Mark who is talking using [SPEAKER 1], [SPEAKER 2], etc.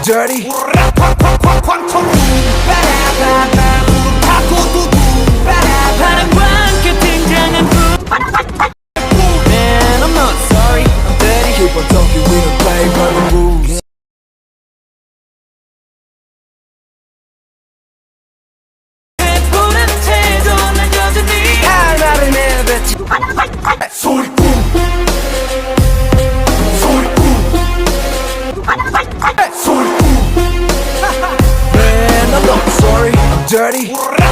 [SPEAKER 1] dirty.
[SPEAKER 2] 바람과 함께 등장한 Man, I'm not sorry, I'm dirty.
[SPEAKER 1] Keep on talking, we don't play by the rules.
[SPEAKER 2] 보는 태도 난 여전히
[SPEAKER 1] 하나를 내뱉지. 소리꾼 소리꾼. Man, I'm not sorry, I'm dirty.